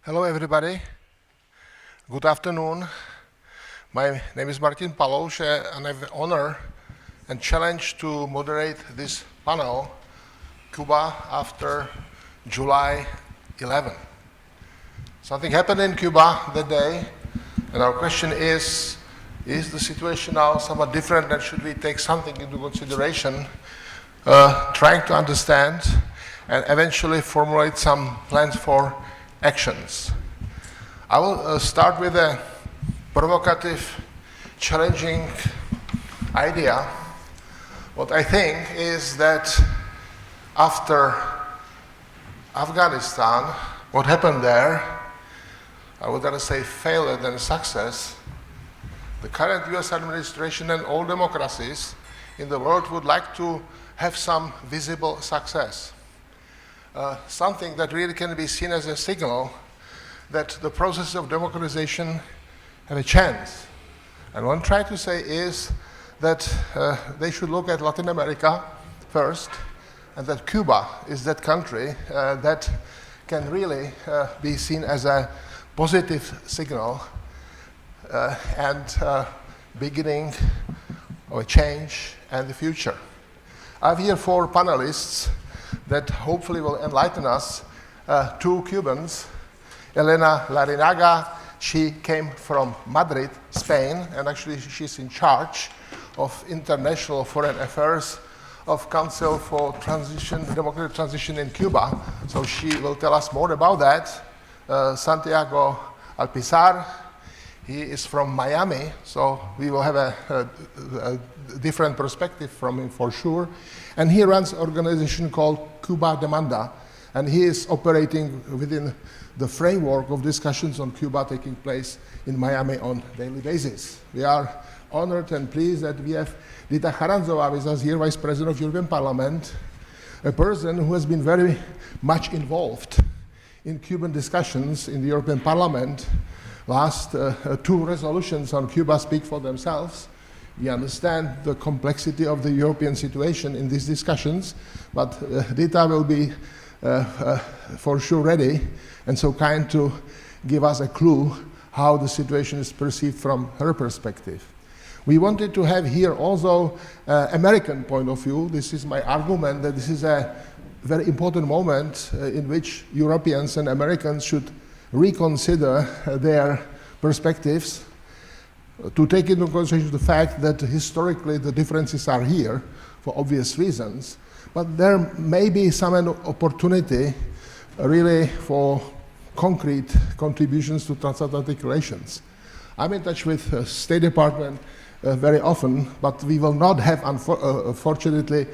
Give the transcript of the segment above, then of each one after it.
Hello everybody, good afternoon. My name is Martin Palouš and I have the honor and challenge to moderate this panel, Cuba after July 11. Something happened in Cuba that day, and our question is the situation now somewhat different, and should we take something into consideration, trying to understand and eventually formulate some plans for actions. I will start with a provocative, challenging idea. What I think is that after Afghanistan, what happened there, I would rather say failure than success, the current US administration and all democracies in the world would like to have some visible success. Something that really can be seen as a signal that the process of democratization have a chance. And what I'm trying to say is that they should look at Latin America first, and that Cuba is that country that can really be seen as a positive signal and beginning of a change and the future. I have here 4 panelists that hopefully will enlighten us. 2 Cubans, Elena Larrinaga, she came from Madrid, Spain, and actually she's in charge of international foreign affairs of Council for Democratic Transition in Cuba. So she will tell us more about that. Santiago Alpizar, he is from Miami, so we will have a different perspective from him for sure. And he runs an organization called Cuba Demanda, and he is operating within the framework of discussions on Cuba taking place in Miami on a daily basis. We are honored and pleased that we have Dita Charanzová with us here, Vice President of European Parliament, a person who has been very much involved in Cuban discussions in the European Parliament. Last 2 resolutions on Cuba speak for themselves. We understand the complexity of the European situation in these discussions, but Dita will be for sure ready and so kind to give us a clue how the situation is perceived from her perspective. We wanted to have here also American point of view. This is my argument that this is a very important moment in which Europeans and Americans should reconsider their perspectives, to take into consideration the fact that historically the differences are here for obvious reasons, but there may be some opportunity really for concrete contributions to transatlantic relations. I'm in touch with the State Department very often, but we will not have, unfortunately,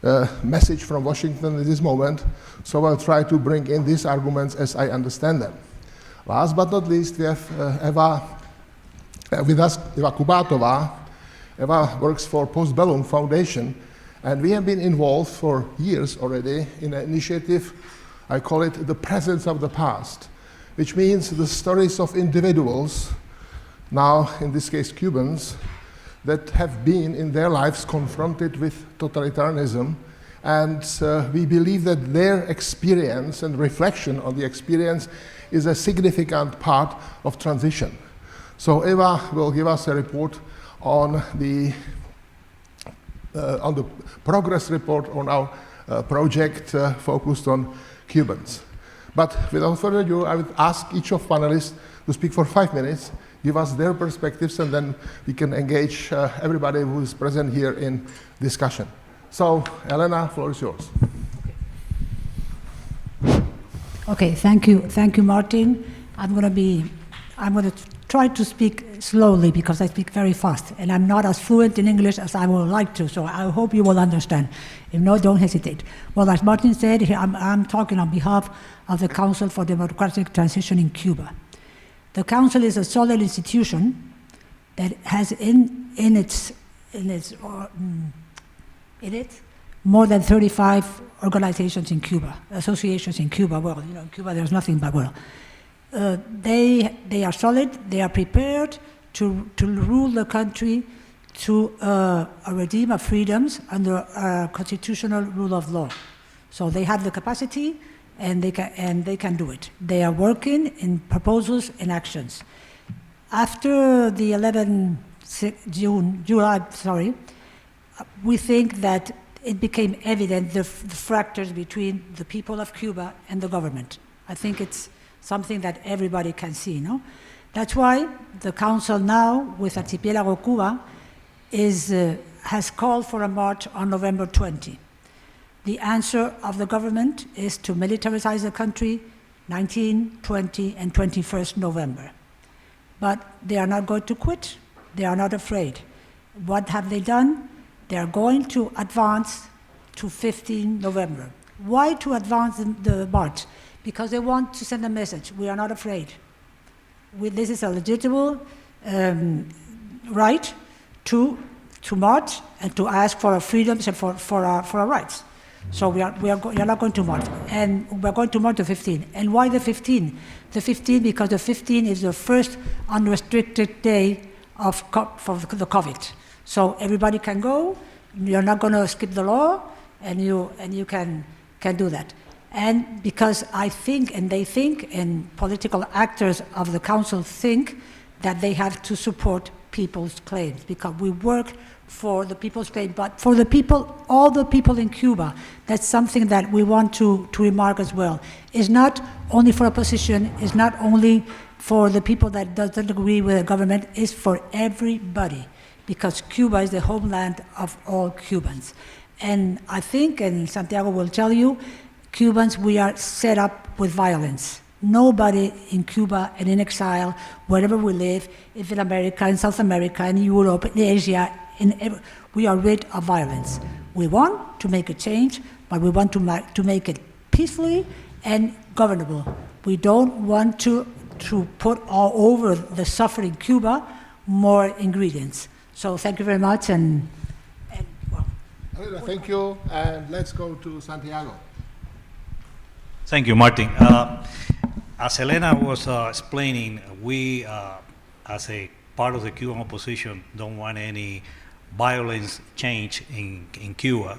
a message from Washington at this moment, so I'll try to bring in these arguments as I understand them. Last but not least, we have with us Eva Kubátová. Eva works for Bellum Foundation, and we have been involved for years already in an initiative, I call it the presence of the past, which means the stories of individuals, now in this case Cubans, that have been in their lives confronted with totalitarianism, and we believe that their experience and reflection on the experience is a significant part of transition. So Eva will give us a report on the progress report on our project focused on Cubans. But without further ado, I would ask each of panelists to speak for 5 minutes, give us their perspectives, and then we can engage everybody who is present here in discussion. So, Elena, floor is yours. Okay, thank you, Martin. I'm going to try to speak slowly because I speak very fast, and I'm not as fluent in English as I would like to, so I hope you will understand. If not, don't hesitate. Well, as Martin said, I'm talking on behalf of the Council for Democratic Transition in Cuba. The Council is a solid institution that has in it more than 35 organizations in Cuba, associations in Cuba. Well, in Cuba there's nothing but well. They are solid. They are prepared to rule the country to a regime of freedoms under a constitutional rule of law. So they have the capacity and they can do it. They are working in proposals and actions. After the 11 July, we think that it became evident the fractures between the people of Cuba and the government. I think it's something that everybody can see, no? That's why the council now, with Archipelago Cuba, has called for a march on November 20. The answer of the government is to militarize the country 19, 20, and 21st November. But they are not going to quit. They are not afraid. What have they done? They are going to advance to 15 November. Why to advance the march? Because they want to send a message. We are not afraid. This is a legitimate right to march and to ask for our freedoms and for our rights. So we are not going to march, and we're going to march the 15. And why the 15? The 15 because the 15 is the first unrestricted day for the COVID. So everybody can go. You're not going to skip the law, and you can do that. And because I think, and they think, and political actors of the council think that they have to support people's claims, because we work for the people's claim, but for the people, all the people in Cuba. That's something that we want to remark as well. It's not only for opposition, it's not only for the people that doesn't agree with the government, it's for everybody, because Cuba is the homeland of all Cubans. And I think, and Santiago will tell you, Cubans, we are set up with violence. Nobody in Cuba and in exile, wherever we live, if in America, in South America, in Europe, in Asia, we are rid of violence. We want to make a change, but we want to make it peacefully and governable. We don't want to put all over the suffering Cuba more ingredients. So thank you very much, and well. Elena, thank you, and let's go to Santiago. Thank you, Martin. As Elena was explaining, we, as a part of the Cuban opposition, don't want any violence change in Cuba.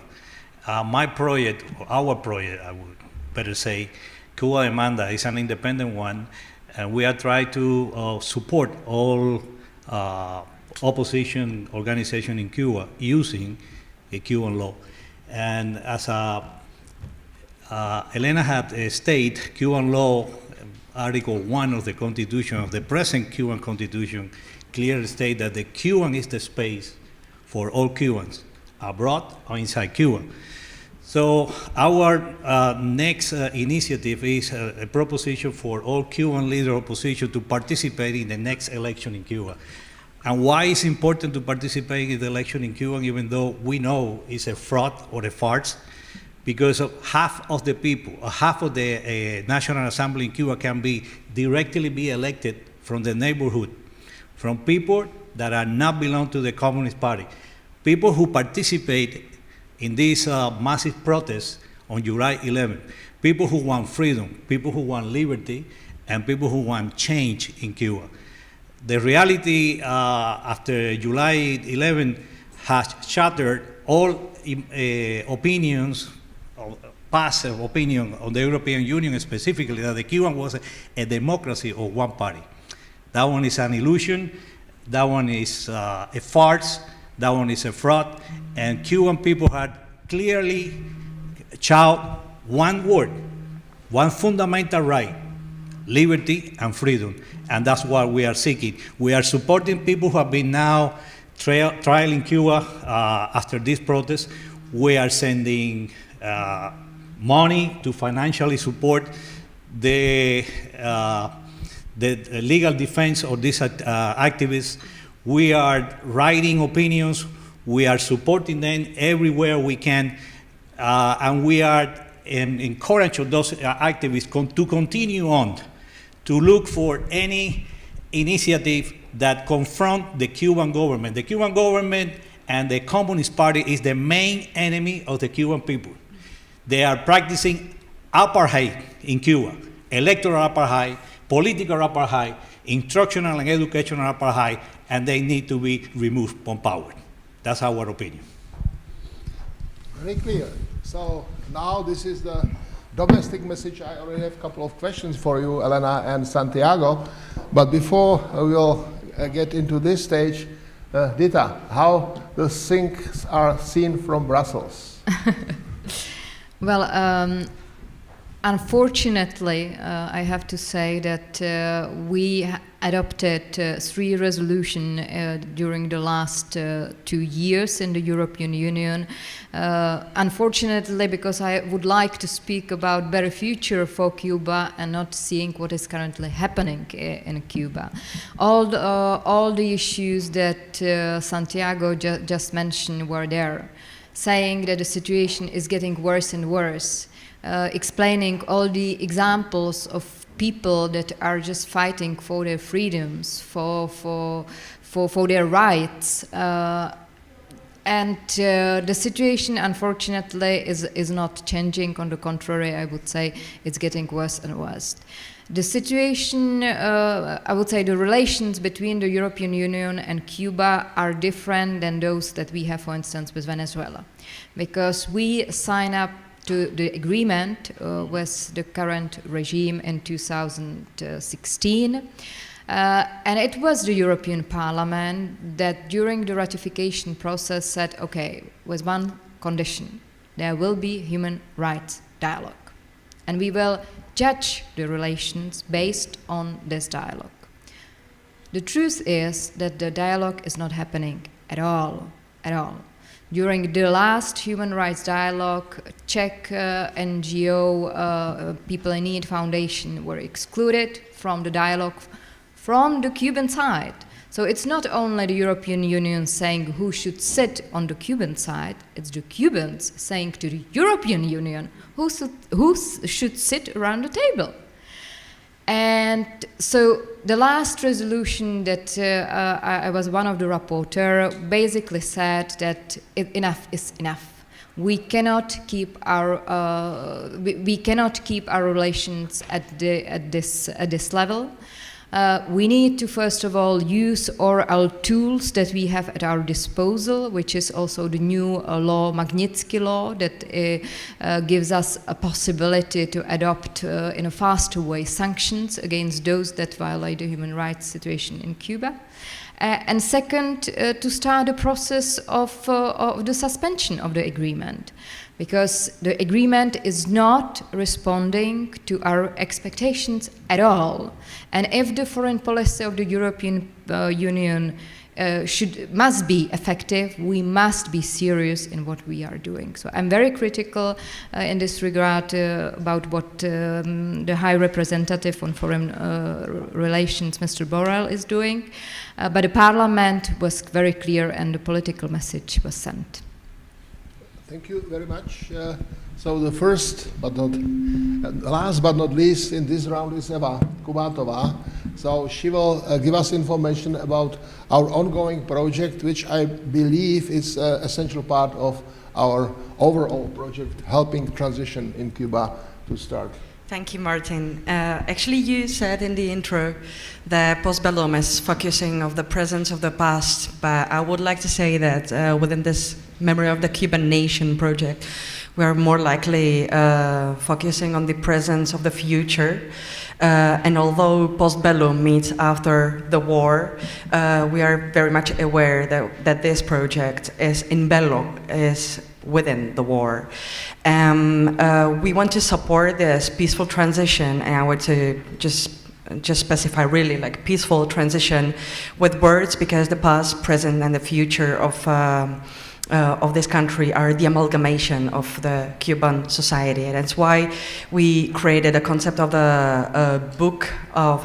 My project, or our project, I would better say, Cuba Demanda, is an independent one, and we are trying to support all opposition organizations in Cuba using a Cuban law. And as Elena had stated, Cuban law, Article 1 of the Constitution, of the present Cuban Constitution, clearly states that the Cuban is the space for all Cubans, abroad or inside Cuba. So our next initiative is a proposition for all Cuban leader opposition to participate in the next election in Cuba. And why it's important to participate in the election in Cuba, even though we know it's a fraud or a farce? Because half of the people, half of the National Assembly in Cuba can directly be elected from the neighborhood, from people that are not belong to the Communist Party, people who participate in these massive protests on July 11, people who want freedom, people who want liberty, and people who want change in Cuba. The reality after July 11 has shattered all opinions, past opinion on the European Union specifically, that the Cuban was a democracy of one party. That one is an illusion, that one is a farce, that one is a fraud, and Cuban people had clearly shout one word, one fundamental right, liberty and freedom, and that's what we are seeking. We are supporting people who have been now trial in Cuba after this protest. We are sending money to financially support the legal defense of these activists. We are writing opinions. We are supporting them everywhere we can, and we are encouraging those activists to continue on, to look for any initiative that confront the Cuban government. The Cuban government and the Communist Party is the main enemy of the Cuban people. They are practicing apartheid in Cuba, electoral apartheid, political apartheid, instructional and educational apartheid, and they need to be removed from power. That's our opinion. Very clear. So now this is the domestic message, I already have a couple of questions for you, Elena and Santiago. But before we'll get into this stage, Dita, how the things are seen from Brussels? Well, unfortunately, I have to say that we adopted 3 resolutions during the last 2 years in the European Union. Unfortunately, because I would like to speak about better future for Cuba and not seeing what is currently happening in Cuba. All the issues that Santiago just mentioned were there, saying that the situation is getting worse and worse. Explaining all the examples of people that are just fighting for their freedoms, for their rights, and the situation, unfortunately, is not changing. On the contrary, I would say it's getting worse and worse. The situation, I would say, the relations between the European Union and Cuba are different than those that we have, for instance, with Venezuela, because we sign up to the agreement with the current regime in 2016. And it was the European Parliament that during the ratification process said, okay, with one condition, there will be human rights dialogue. And we will judge the relations based on this dialogue. The truth is that the dialogue is not happening at all. During the last human rights dialogue, Czech NGO People in Need Foundation were excluded from the dialogue from the Cuban side. So it's not only the European Union saying who should sit on the Cuban side, it's the Cubans saying to the European Union who should sit around the table. And so the last resolution that I was one of the rapporteurs basically said that enough is enough. We cannot keep our relations at this level. We need to first of all use all our tools that we have at our disposal, which is also the new law, Magnitsky law, that gives us a possibility to adopt in a faster way sanctions against those that violate the human rights situation in Cuba. And second, to start a process of the suspension of the agreement, because the agreement is not responding to our expectations at all. And if the foreign policy of the European Union must be effective, we must be serious in what we are doing. So I'm very critical in this regard about what the High Representative on Foreign Relations, Mr. Borrell, is doing. But the Parliament was very clear and the political message was sent. Thank you very much. So the last but not least in this round is Eva Kubátová. So she will give us information about our ongoing project, which I believe is an essential part of our overall project, helping transition in Cuba to start. Thank you, Martin. Actually, you said in the intro that post-Bellum is focusing on the presence of the past, but I would like to say that within this Memory of the Cuban Nation project, we are more likely focusing on the presence of the future. And although post-Bellum means after the war, we are very much aware that this project is in Bellum, is within the war. We want to support this peaceful transition, and I want to just specify really like peaceful transition with words, because the past, present, and the future of this country are the amalgamation of the Cuban society. And that's why we created a concept of the book of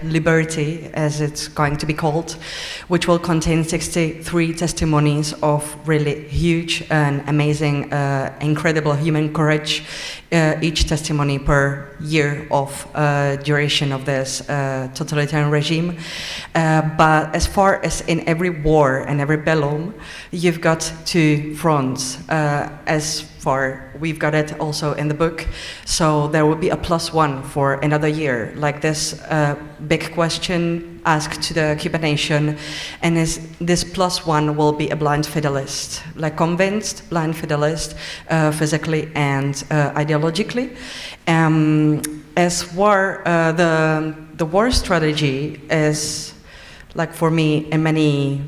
#Liberty, as it's going to be called, which will contain 63 testimonies of really huge and amazing, incredible human courage, each testimony per year of duration of this totalitarian regime. But as far as in every war and every Bellum, you've got two fronts. As we've got it also in the book, so there will be a +1 for another year, like this big question asked to the Cuban nation, and this +1 will be a blind fidelist, like convinced blind fidelist, physically and ideologically. As war, the war strategy is, like for me, in many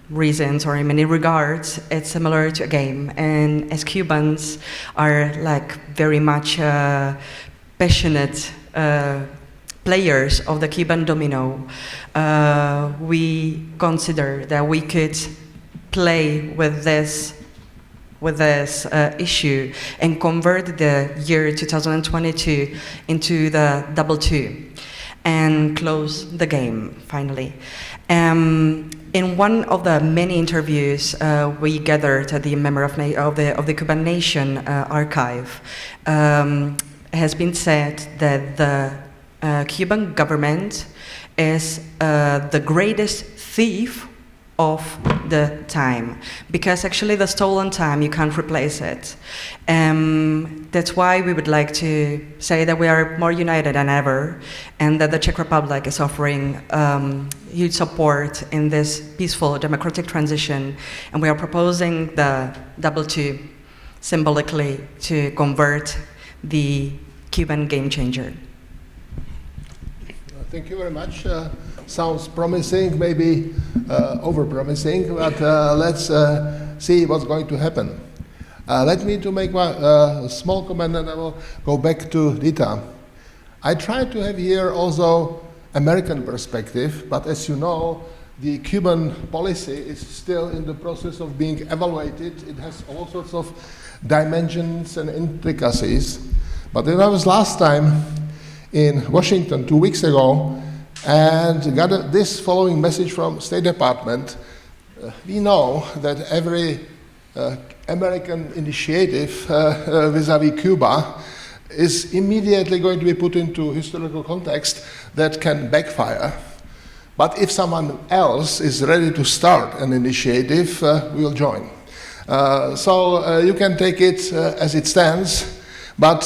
reasons or in many regards, it's similar to a game. And as Cubans are like very much passionate players of the Cuban domino, we consider that we could play with this issue and convert the year 2022 into the 2-2 and close the game finally. In one of the many interviews we gathered at the Memory of the Cuban Nation archive, has been said that the Cuban government is the greatest thief of the time, because actually the stolen time, you can't replace it. That's why we would like to say that we are more united than ever, and that the Czech Republic is offering huge support in this peaceful democratic transition, and we are proposing the 2-2 symbolically to convert the Cuban game changer. Thank you very much. Sounds promising, maybe over-promising, but let's see what's going to happen. Let me to make a small comment, and I will go back to Dita. I try to have here also American perspective, but as you know, the Cuban policy is still in the process of being evaluated. It has all sorts of dimensions and intricacies. But when I was last time in Washington 2 weeks ago, and got this following message from State Department. We know that every American initiative vis-à-vis Cuba is immediately going to be put into historical context that can backfire. But if someone else is ready to start an initiative, we will join. So you can take it as it stands, but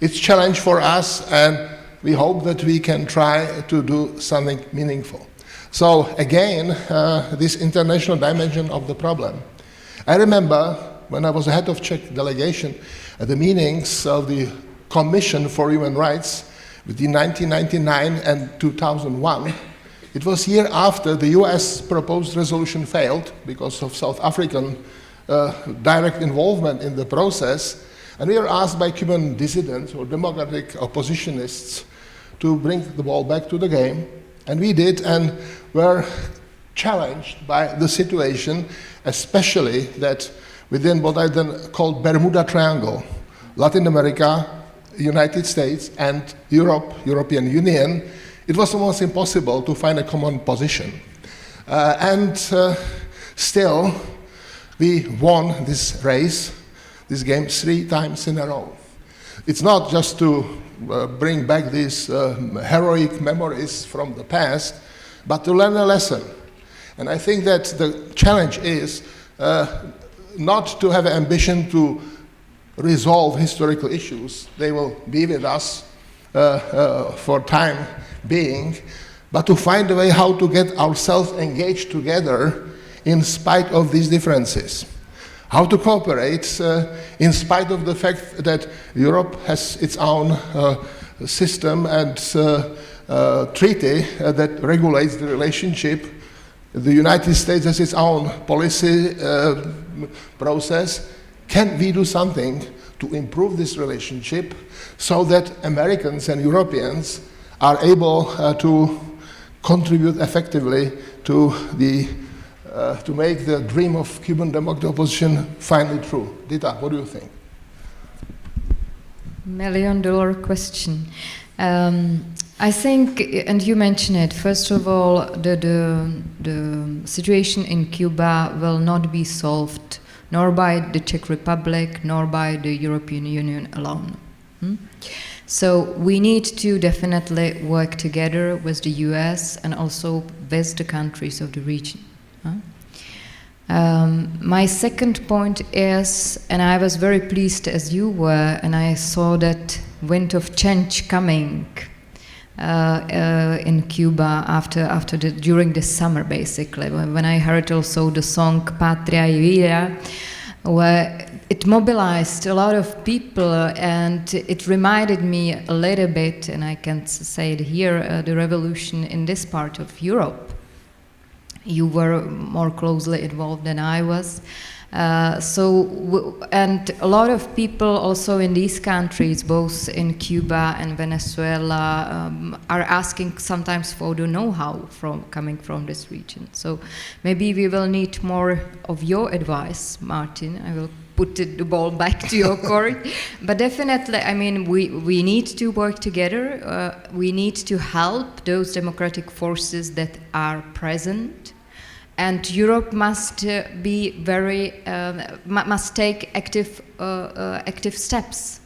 it's a challenge for us, and we hope that we can try to do something meaningful. So again, this international dimension of the problem. I remember when I was head of Czech delegation at the meetings of the Commission for Human Rights between 1999 and 2001. It was year after the US proposed resolution failed because of South African direct involvement in the process. And we were asked by Cuban dissidents or democratic oppositionists to bring the ball back to the game. And we did, and were challenged by the situation, especially that within what I then called Bermuda Triangle, Latin America, United States, and Europe, European Union, it was almost impossible to find a common position. Still, we won this race, this game 3 times in a row. It's not just to bring back these heroic memories from the past, but to learn a lesson. And I think that the challenge is not to have an ambition to resolve historical issues. They will be with us for time being, but to find a way how to get ourselves engaged together in spite of these differences. How to cooperate in spite of the fact that Europe has its own system and treaty that regulates the relationship. The United States has its own policy process. Can we do something to improve this relationship so that Americans and Europeans are able to contribute effectively to to make the dream of Cuban democratic opposition finally true? Dita, what do you think? $1 million question. I think, and you mentioned it, first of all, the situation in Cuba will not be solved nor by the Czech Republic, nor by the European Union alone. So we need to definitely work together with the US and also with the countries of the region. My second point is, and I was very pleased as you were, and I saw that wind of change coming in Cuba during the summer, basically, when I heard also the song Patria y Vida, where it mobilized a lot of people, and it reminded me a little bit, and I can say it here, the revolution in this part of Europe. You were more closely involved than I was. And a lot of people also in these countries, both in Cuba and Venezuela, are asking sometimes for the know-how coming from this region. So maybe we will need more of your advice, Martin. I will put the ball back to your court. But definitely, I mean, we need to work together. We need to help those democratic forces that are present. And Europe must be must take active steps.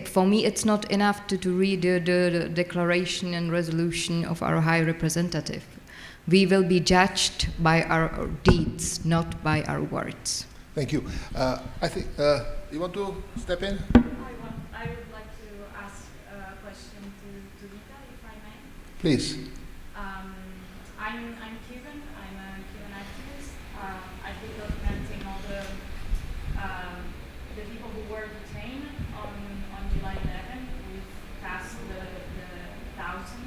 For me, it's not enough to read the declaration and resolution of our High Representative. We will be judged by our deeds, not by our words. Thank you. I think you want to step in? I would like to ask a question to Dita, if I may. Please. I'm Cuban. I'm a Cuban activist. I've been documenting all the people who were detained on July 11. We've passed the 1,000,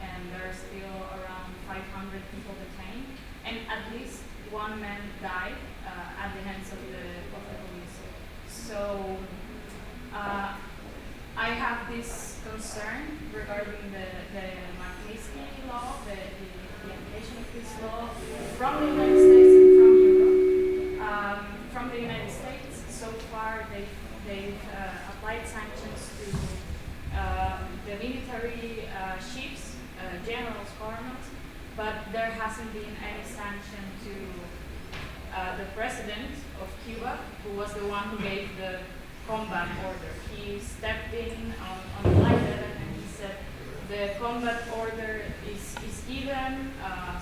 and there are still around 500 people detained, and at least one man died at the hands of the police. So I have this concern regarding the Magnitsky law, the application of this law from the United States and from Europe. From the United States, so far they've applied sanctions to the military chiefs, generals, colonels, but there hasn't been any sanction to the president of Cuba, who was the one who gave the combat order. He stepped in on July 11 and he said the combat order is given,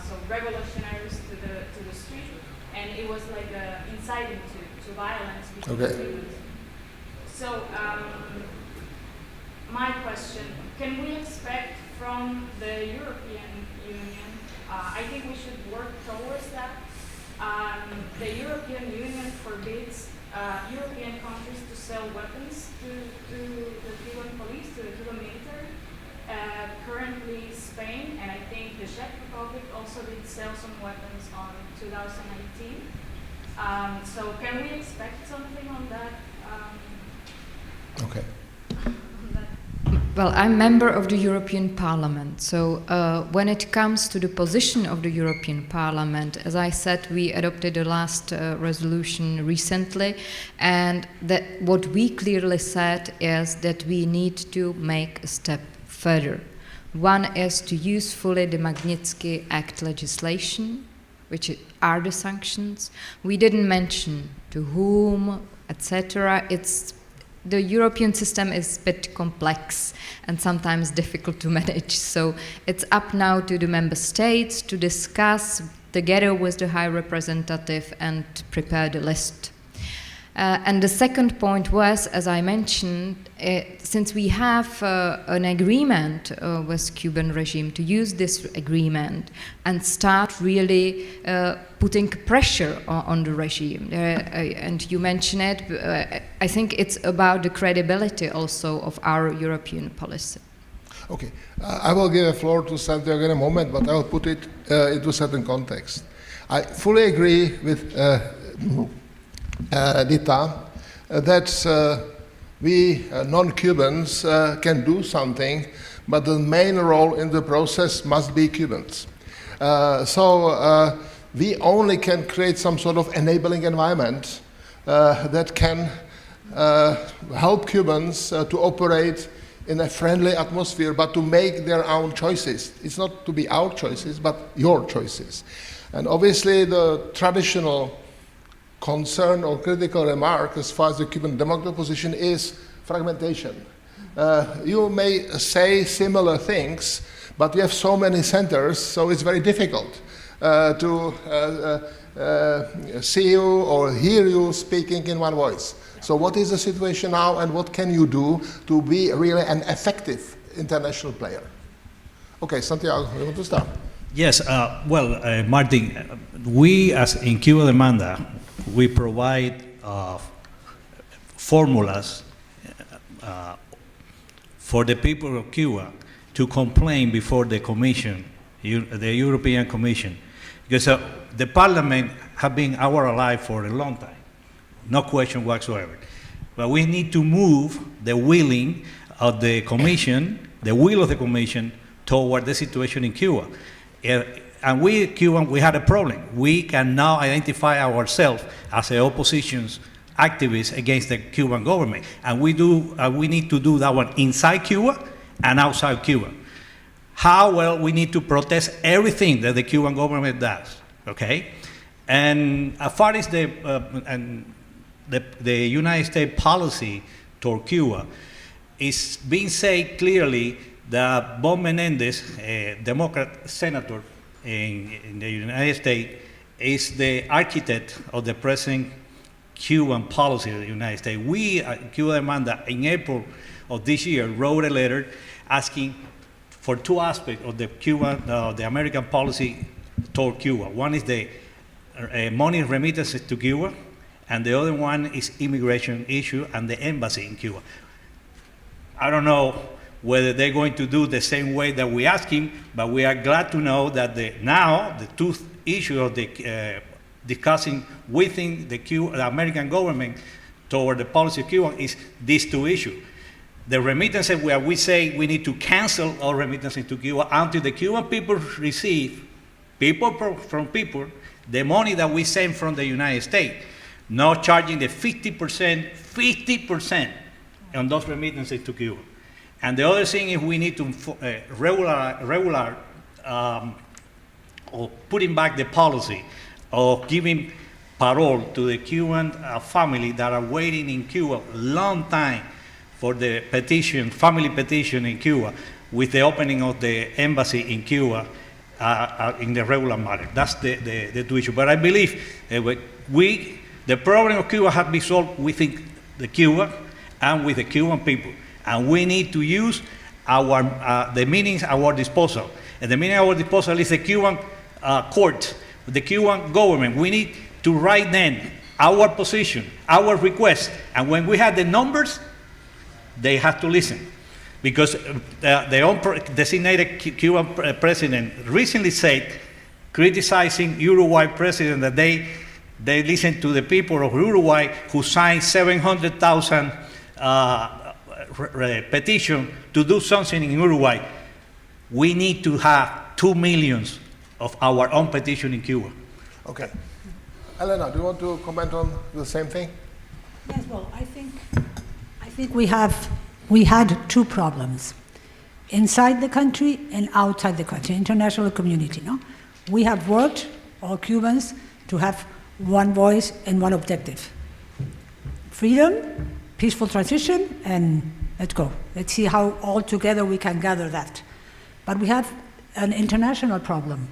so revolutionaries to the street, and it was like inciting to violence between Cubans. So my question, can we expect from the European Union, I think we should work towards that. The European Union forbids European countries to sell weapons to the Cuban police, to the Cuban military. Currently Spain, and I think the Czech Republic also did sell some weapons on 2018. So can we expect something on that? Okay. Well, I'm member of the European Parliament, so when it comes to the position of the European Parliament, as I said, we adopted the last resolution recently, and what we clearly said is that we need to make a step further. One is to use fully the Magnitsky Act legislation, which are the sanctions. We didn't mention to whom, etc. The European system is a bit complex and sometimes difficult to manage. So it's up now to the member states to discuss together with the High Representative and prepare the list. And the second point was, as I mentioned, since we have an agreement with Cuban regime, to use this agreement and start really putting pressure on the regime. And you mentioned it, I think it's about the credibility also of our European policy. Okay, I will give a floor to Santiago in a moment, but I will put it into a certain context. I fully agree with Dita, that we non-Cubans can do something, but the main role in the process must be Cubans. So we only can create some sort of enabling environment that can help Cubans to operate in a friendly atmosphere, but to make their own choices. It's not to be our choices, but your choices. And obviously the traditional concern or critical remark as far as the Cuban democratic position is fragmentation. You may say similar things, but we have so many centers, so it's very difficult to see you or hear you speaking in one voice. So what is the situation now, and what can you do to be really an effective international player? Okay, Santiago, you want to start? Yes, Martin, we as in Cuba Demanda, we provide formulas for the people of Cuba to complain before the Commission, the European Commission. Because the Parliament have been our ally for a long time, no question whatsoever. But we need to move the willing of the Commission, the will of the Commission, toward the situation in Cuba. And we, Cuban, we had a problem. We can now identify ourselves as the opposition's activists against the Cuban government. And we need to do that one inside Cuba and outside Cuba. How well we need to protest everything that the Cuban government does, okay? And as far as the United States policy toward Cuba, it's being said clearly that Bob Menendez, a Democrat senator in the United States, is the architect of the present Cuban policy of the United States. We at Cuba Demanda, in April of this year, wrote a letter asking for two aspects of the American policy toward Cuba. One is the money remittances to Cuba, and the other one is immigration issue and the embassy in Cuba. I don't know whether they're going to do the same way that we ask him, but we are glad to know that now the two issues of the discussing within the American government toward the policy of Cuba is these two issues. The remittances, where we say we need to cancel all remittances to Cuba until the Cuban people receive, from people, the money that we send from the United States, not charging the 50% on those remittances to Cuba. And the other thing is we need to regular or putting back the policy of giving parole to the Cuban family that are waiting in Cuba a long time for the petition, family petition in Cuba, with the opening of the embassy in Cuba in the regular manner. That's the two issues. But I believe the problem of Cuba has been solved within the Cuba and with the Cuban people. And we need to use the means at our disposal. And the meaning at our disposal is the Cuban court, the Cuban government. We need to write then our position, our request. And when we have the numbers, they have to listen. Because the designated Cuban president recently said, criticizing Uruguay president, that they listened to the people of Uruguay who signed 700,000 petition to do something in Uruguay. We need to have 2 million of our own petition in Cuba. Okay. Elena, do you want to comment on the same thing? Yes, well, I think we had two problems. Inside the country and outside the country, international community, no? We have worked, all Cubans, to have one voice and one objective. Freedom, peaceful transition, and let's go. Let's see how all together we can gather that. But we have an international problem,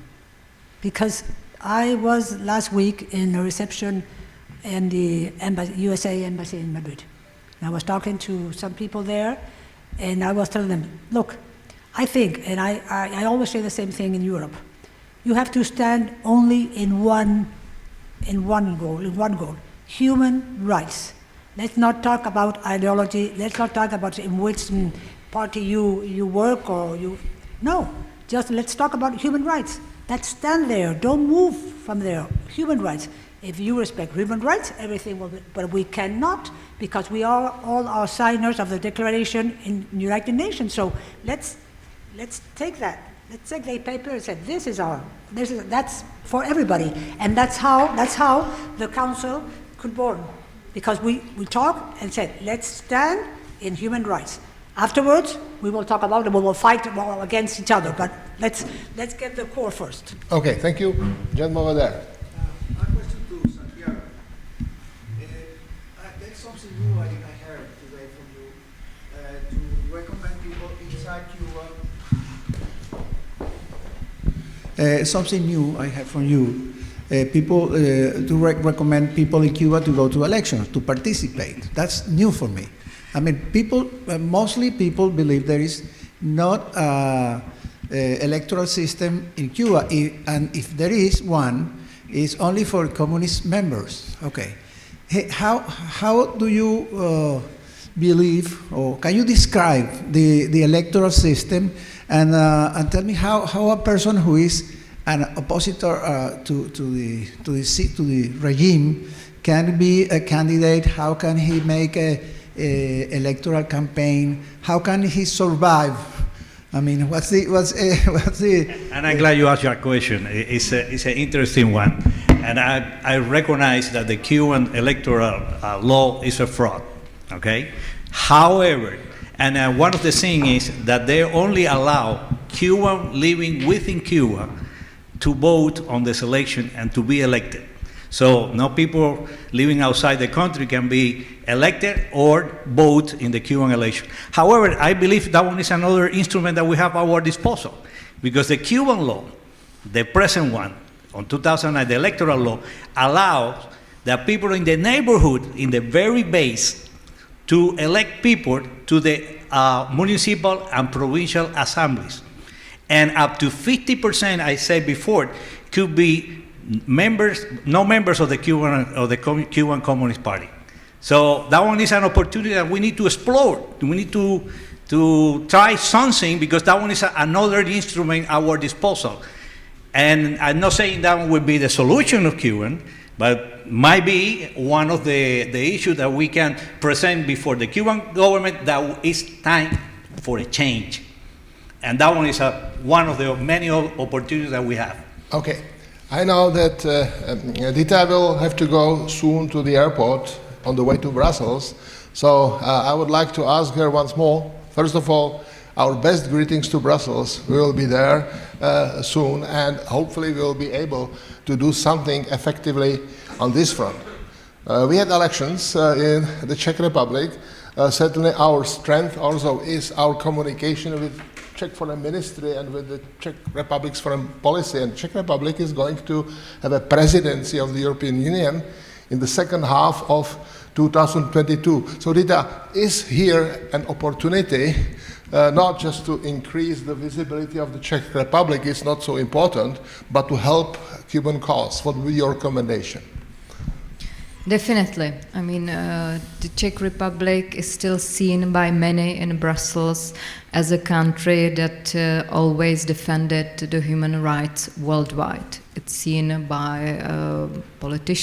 because I was last week in a reception in the USA Embassy in Madrid. And I was talking to some people there, and I was telling them, look, I think, and I always say the same thing in Europe, you have to stand only in one goal, human rights. Let's not talk about ideology. Let's not talk about in which party you work or you. No, just let's talk about human rights. Let's stand there. Don't move from there. Human rights. If you respect human rights, everything will be. But we cannot, because we are all our signers of the Declaration in United Nations. So let's take that. Let's take the paper and say that's for everybody, and that's how the Council could born. Because we talk and said, let's stand in human rights. Afterwards, we will talk about it, we will fight against each other, but let's get the core first. Okay, thank you. Gentleman over there. My question to Santiago. That's something new I heard today from you, to recommend people inside Cuba. Something new I heard from you, people to recommend people in Cuba to go to elections, to participate. That's new for me. I mean, people, mostly people believe there is not an electoral system in Cuba, and if there is one, it's only for communist members. Okay. Hey, how do you believe, or can you describe the electoral system, and tell me how a person who is an oppositor to the regime can be a candidate? How can he make a electoral campaign? How can he survive? I mean, what's the? And I'm glad you asked your question. It's an interesting one, and I recognize that the Cuban electoral law is a fraud. Okay. However, and one of the things is that they only allow Cuban living within Cuba to vote on the selection and to be elected. So no people living outside the country can be elected or vote in the Cuban election. However, I believe that one is another instrument that we have at our disposal, because the Cuban law, the present one, on 2009, the electoral law, allows that people in the neighborhood, in the very base, to elect people to the municipal and provincial assemblies. And up to 50%, I said before, could be members, no members of the Cuban Communist Party. So that one is an opportunity that we need to explore. We need to try something, because that one is another instrument at our disposal. And I'm not saying that one will be the solution of Cuban, but might be one of the issues that we can present before the Cuban government, that is time for a change. And that one is one of the many opportunities that we have. Okay. I know that Dita will have to go soon to the airport on the way to Brussels. So I would like to ask her once more. First of all, our best greetings to Brussels. We will be there soon, and hopefully we will be able to do something effectively on this front. We had elections in the Czech Republic. Certainly our strength also is our communication with Czech Foreign Ministry and with the Czech Republic's foreign policy. And Czech Republic is going to have a presidency of the European Union in the second half of 2022. So Dita, is here an opportunity not just to increase the visibility of the Czech Republic, it's not so important, but to help Cuban cause? What would be your recommendation? Definitely. I mean, the Czech Republic is still seen by many in Brussels as a country that always defended the human rights worldwide. It's seen by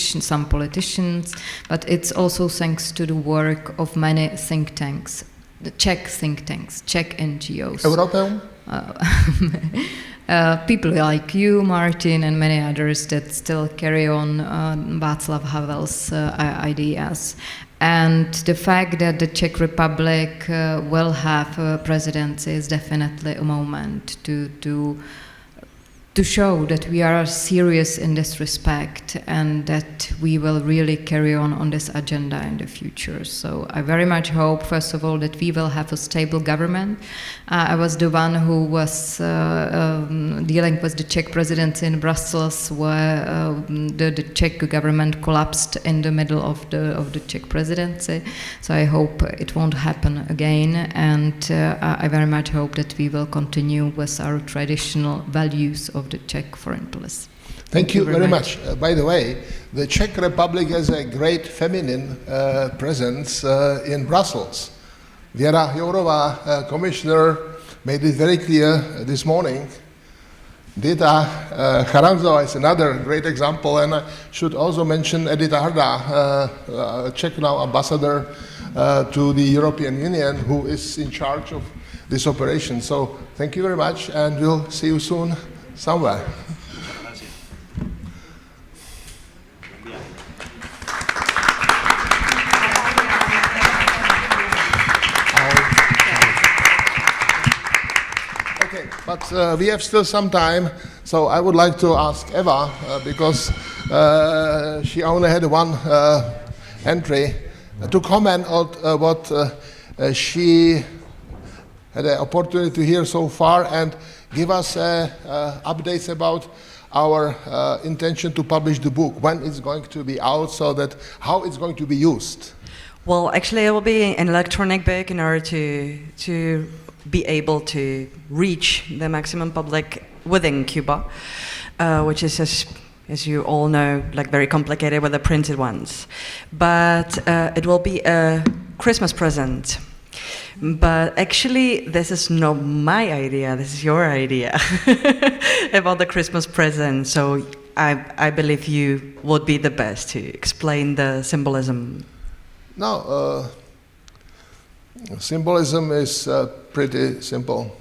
some politicians, but it's also thanks to the work of many think tanks, the Czech think tanks, Czech NGOs. European? People like you, Martin, and many others that still carry on Václav Havel's ideas. And the fact that the Czech Republic will have a presidency is definitely a moment to show that we are serious in this respect, and that we will really carry on this agenda in the future. So I very much hope, first of all, that we will have a stable government. I was the one who was dealing with the Czech presidency in Brussels, where the Czech government collapsed in the middle of the Czech presidency. So I hope it won't happen again, and I very much hope that we will continue with our traditional values of the Czech foreign policy. Thank you very much. By the way, the Czech Republic has a great feminine presence in Brussels. Věra Jourová, commissioner, made it very clear this morning. Dita Charanzová is another great example, and I should also mention Edita Hrda, Czech now ambassador to the European Union, who is in charge of this operation. So thank you very much, and we'll see you soon somewhere. Okay, but we have still some time, so I would like to ask Eva, because she only had one entry, to comment on what she had an opportunity to hear so far, and give us updates about our intention to publish the book, when it's going to be out, so that how it's going to be used? Well, actually, it will be an electronic book in order to be able to reach the maximum public within Cuba, which is, as you all know, like very complicated with the printed ones. But it will be a Christmas present. But actually, this is not my idea, this is your idea about the Christmas present. So I believe you would be the best to explain the symbolism. No, symbolism is pretty simple.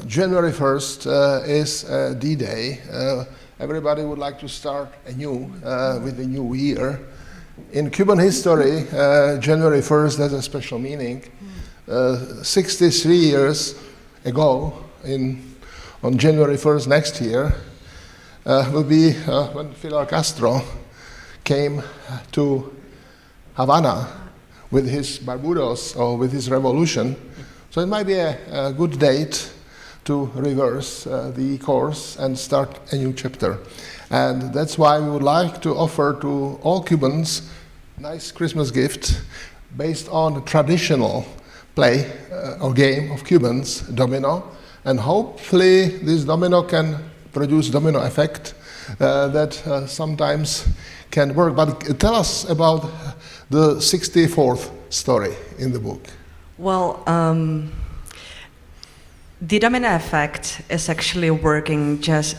January 1st is D-Day. Everybody would like to start anew with the new year. In Cuban history, January 1st has a special meaning. 63 years ago, on January 1st next year, will be when Fidel Castro came to Havana with his Barbados, or with his revolution. So it might be a good date to reverse the course and start a new chapter. And that's why we would like to offer to all Cubans a nice Christmas gift based on the traditional play or game of Cubans, domino. And hopefully this domino can produce domino effect that sometimes can work. But tell us about the 64th story in the book. Well, the domino effect is actually working just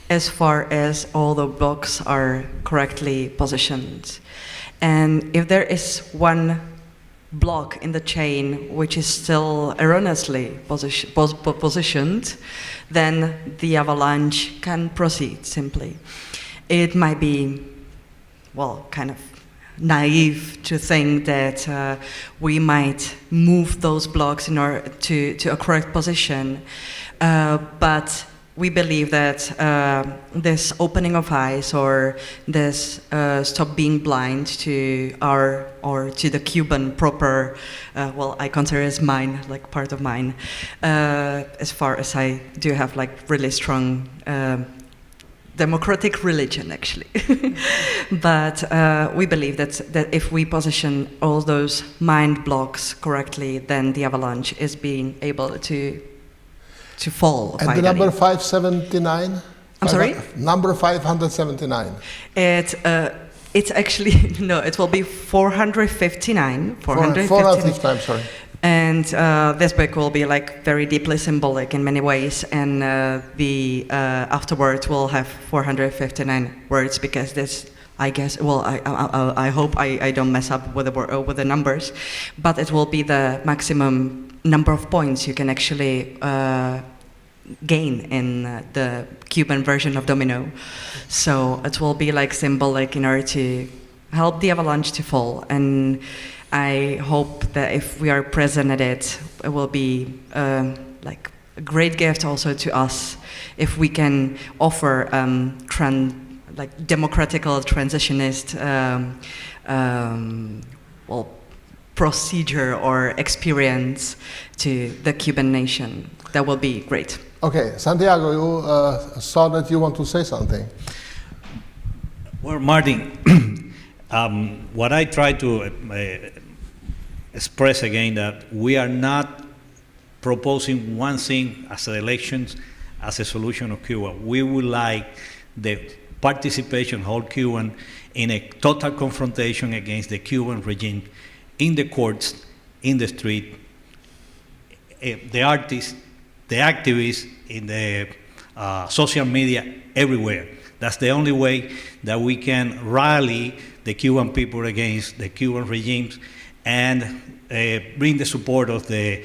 as far as all the blocks are correctly positioned. And if there is one block in the chain which is still erroneously positioned, then the avalanche can proceed simply. It might be, well, kind of naive to think that we might move those blocks in order to a correct position, but we believe that this opening of eyes, or this stop being blind to our, or to the Cuban proper, well, I consider it as mine, like part of mine, as far as I do have like really strong democratic religion, actually. But we believe that if we position all those mind blocks correctly, then the avalanche is being able to fall. And the number 579? I'm sorry? Number 579. It's actually, no, it will be 459. 459, sorry. And this book will be like very deeply symbolic in many ways, and the afterwards will have 459 words, because this, I guess, well, I hope I don't mess up with the numbers, but it will be the maximum number of points you can actually gain in the Cuban version of domino. So it will be like symbolic in order to help the avalanche to fall. And I hope that if we are present at it, it will be like a great gift also to us if we can offer like democratical transitionist well, procedure or experience to the Cuban nation. That will be great. Okay, Santiago, you saw that you want to say something. Well, Martin, what I try to express again, that we are not proposing one thing as elections as a solution of Cuba. We would like the participation of all Cuban in a total confrontation against the Cuban regime in the courts, in the street, the artists, the activists, in the social media, everywhere. That's the only way that we can rally the Cuban people against the Cuban regimes and bring the support of the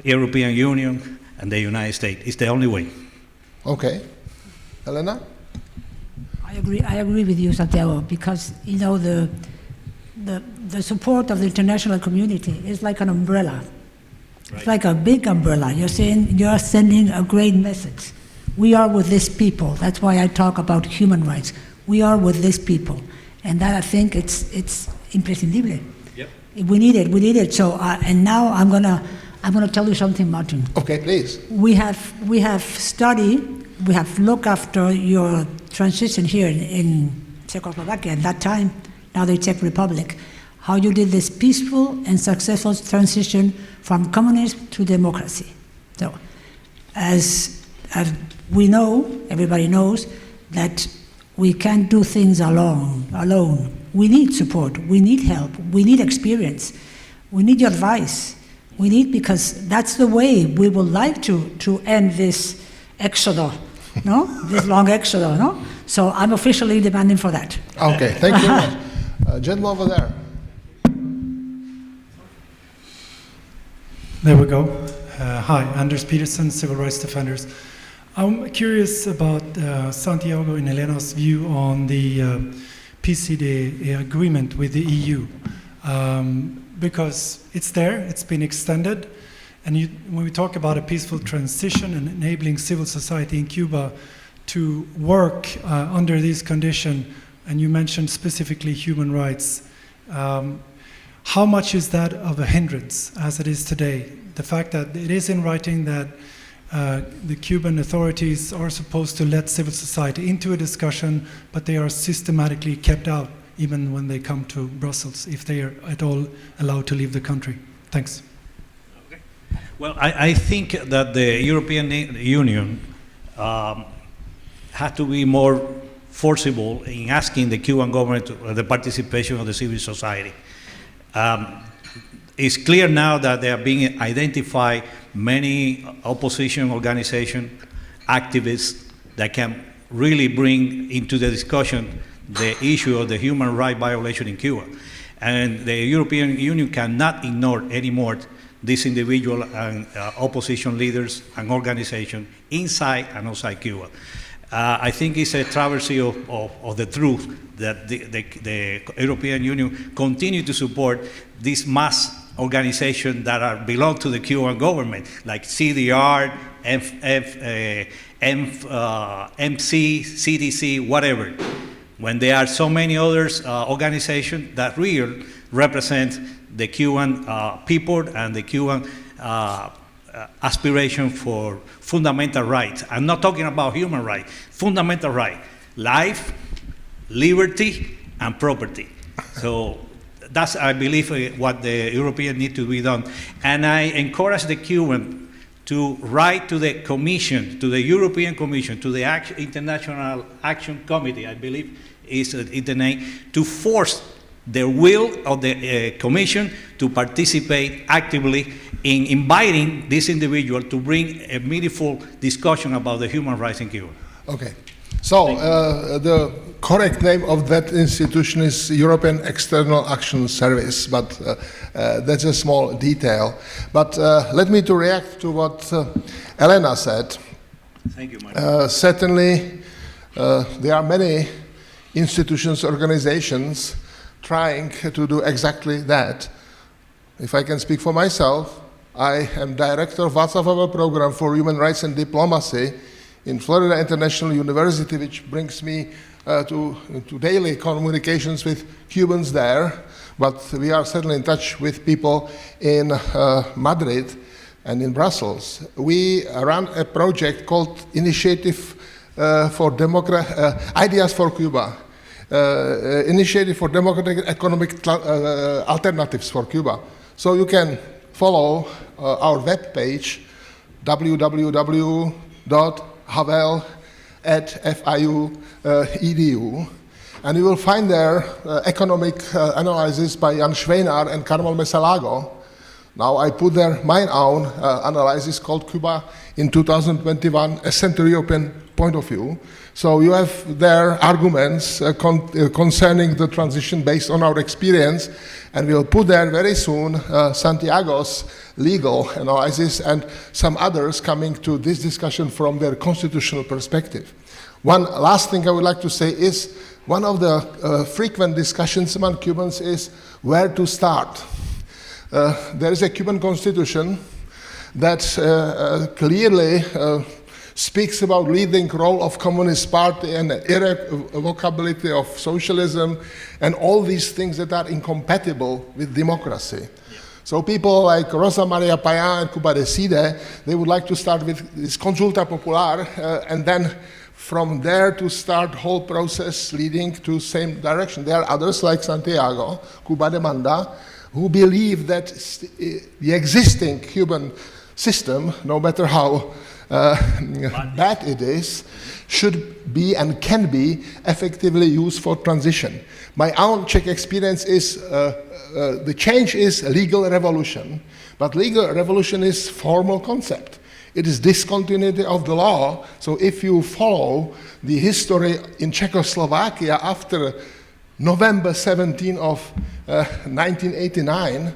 European Union and the United States. It's the only way. Okay. Elena? I agree with you, Santiago, because, you know, the support of the international community is like an umbrella. Right. It's like a big umbrella. You're sending a great message. We are with these people. That's why I talk about human rights. We are with these people. And that, I think, it's imprescindible. Yep. We need it. So, and now I'm gonna tell you something, Martin. Okay, please. We have studied we have looked after your transition here in Czechoslovakia at that time, now the Czech Republic, how you did this peaceful and successful transition from communism to democracy. So, as we know, everybody knows, that we can't do things alone. We need support, we need help, we need experience, we need your advice. We need, because that's the way we would like to end this exodus, no? This long exodus, no? So I'm officially demanding for that. Okay, thank you very much. Gentleman over there. There we go. Hi, Anders Peterson, Civil Rights Defenders. I'm curious about Santiago and Elena's view on the PCD agreement with the EU. Because it's there, it's been extended, and when we talk about a peaceful transition and enabling civil society in Cuba to work under these conditions, and you mentioned specifically human rights, how much is that of a hindrance as it is today? The fact that it is in writing that the Cuban authorities are supposed to let civil society into a discussion, but they are systematically kept out even when they come to Brussels, if they are at all allowed to leave the country. Thanks. Okay. Well, I think that the European Union had to be more forcible in asking the Cuban government the participation of the civil society. It's clear now that there are being identified many opposition organizations, activists that can really bring into the discussion the issue of the human rights violation in Cuba. And the European Union cannot ignore anymore these individual and opposition leaders and organizations inside and outside Cuba. I think it's a travesty of the truth that the European Union continue to support these mass organizations that belong to the Cuban government, like CDR, MC, CDC, whatever, when there are so many others organizations that really represent the Cuban people and the Cuban aspiration for fundamental rights. I'm not talking about human rights, fundamental right, life, liberty, and property. So that's, I believe, what the European need to be done. And I encourage the Cuban to write to the Commission, to the European Commission, to the International Action Committee, I believe is the name, to force the will of the Commission to participate actively in inviting this individual to bring a meaningful discussion about the human rights in Cuba. Okay. So the correct name of that institution is European External Action Service, but that's a small detail. But let me to react to what Elena said. Thank you, Martin. Certainly, there are many institutions, organizations trying to do exactly that. If I can speak for myself, I am director of Václav Havel program for human rights and diplomacy in Florida International University, which brings me to daily communications with Cubans there. But we are certainly in touch with people in Madrid and in Brussels. We run a project called Initiative for Ideas for Cuba. Initiative for Democratic Economic Alternatives for Cuba. So you can follow our webpage, www.havel@fiu.edu, and you will find there economic analysis by Jan Schweinar and Carmel Mesalago. Now I put there my own analysis called Cuba in 2021, a Central European point of view. So you have there arguments concerning the transition based on our experience, and we'll put there very soon Santiago's legal analysis and some others coming to this discussion from their constitutional perspective. One last thing I would like to say is one of the frequent discussions among Cubans is where to start. There is a Cuban constitution that clearly speaks about leading role of Communist Party and irrevocability of socialism and all these things that are incompatible with democracy. Yeah. So people like Rosa Maria Payá and Cuba Decide, they would like to start with this consulta popular and then from there to start whole process leading to same direction. There are others like Santiago, Cuba Demanda, who believe that the existing Cuban system, no matter how bad it is, should be and can be effectively used for transition. My own Czech experience is the change is legal revolution, but legal revolution is formal concept. It is discontinuity of the law. So if you follow the history in Czechoslovakia after November 17 of 1989,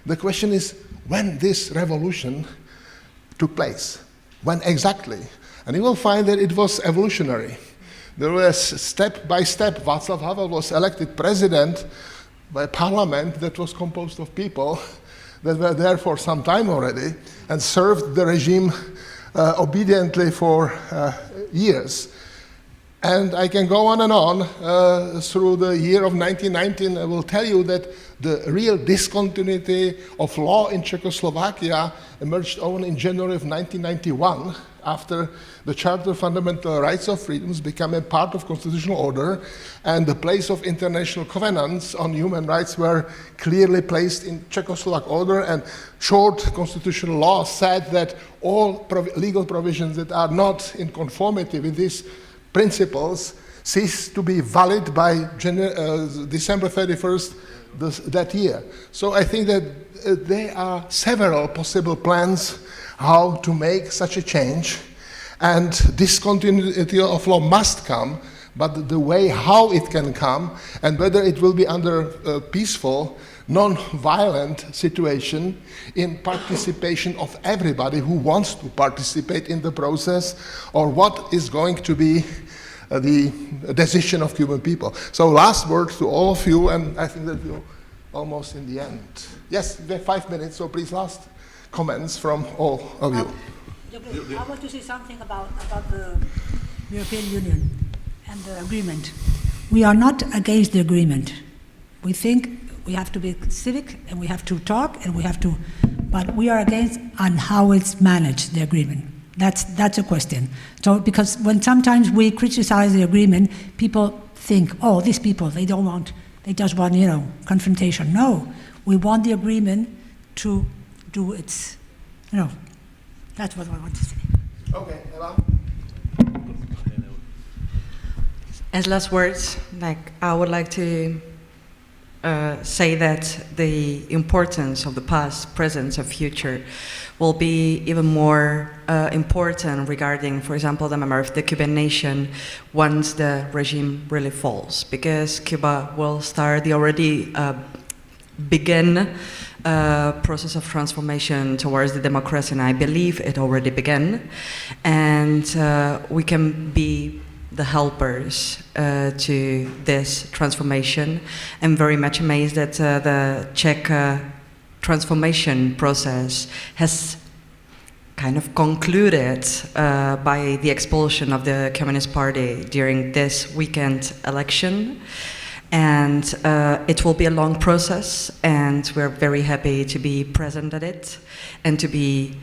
the question is when this revolution took place. When exactly? And you will find that it was evolutionary. There was step by step. Václav Havel was elected president by a parliament that was composed of people that were there for some time already and served the regime obediently for years. And I can go on and on through the year of 1919. I will tell you that the real discontinuity of law in Czechoslovakia emerged only in January of 1991, after the Charter of Fundamental Rights of Freedoms became a part of constitutional order, and the place of international covenants on human rights were clearly placed in Czechoslovak order, and short constitutional law said that all legal provisions that are not in conformity with these principles cease to be valid by December 31st that year. So I think that there are several possible plans how to make such a change, and discontinuity of law must come, but the way how it can come and whether it will be under a peaceful, non-violent situation in participation of everybody who wants to participate in the process, or what is going to be the decision of Cuban people. So last word to all of you, and I think that we're almost in the end. Yes, we have 5 minutes, so please last comments from all of you. I want to say something about the European Union and the agreement. We are not against the agreement. We think we have to be civic and we have to talk and we have to, but we are against on how it's managed, the agreement. That's a question. So because when sometimes we criticize the agreement, people think, oh, these people, they just want, confrontation. No, we want the agreement to do its, that's what I want to say. Okay, Ella? As last words, I would like to say that the importance of the past, present, and future will be even more important regarding, for example, the memory of the Cuban nation once the regime really falls, because Cuba will start the already begin process of transformation towards the democracy, and I believe it already began, and we can be the helpers to this transformation. I'm very much amazed that the Czech transformation process has kind of concluded by the expulsion of the Communist Party during this weekend election. And it will be a long process, and we're very happy to be present at it and to be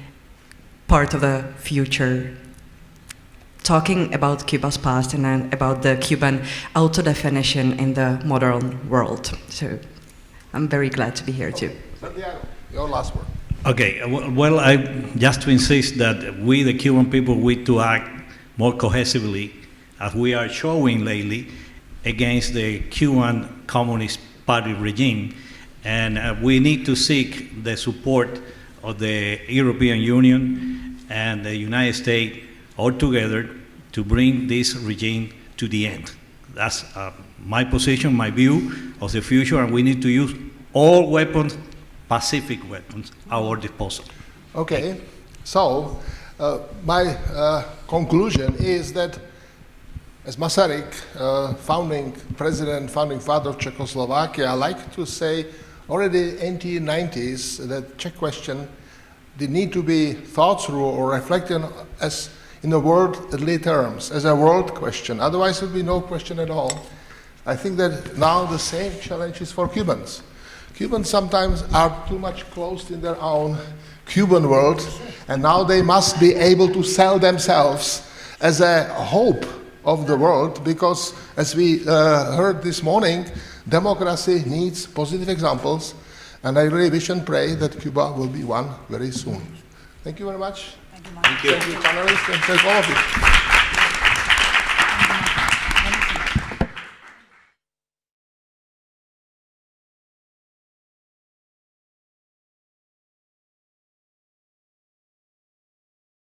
part of the future, talking about Cuba's past and then about the Cuban auto-definition in the modern world. So I'm very glad to be here too. Santiago, your last word. Okay, well, I just to insist that we, the Cuban people, we to act more cohesively, as we are showing lately, against the Cuban Communist Party regime, and we need to seek the support of the European Union and the United States all together to bring this regime to the end. That's my position, my view of the future, and we need to use all weapons, pacific weapons, at our disposal. Okay, so my conclusion is that as Masaryk, founding president, founding father of Czechoslovakia, I like to say already in the 1990s that Czech question did need to be thought through or reflected as in the worldly terms, as a world question. Otherwise, there would be no question at all. I think that now the same challenge is for Cubans. Cubans sometimes are too much closed in their own Cuban world, and now they must be able to sell themselves as a hope of the world, because as we heard this morning, democracy needs positive examples, and I really wish and pray that Cuba will be one very soon. Thank you very much. Thank you, Martin. Thank you, panelists, and thank all of you.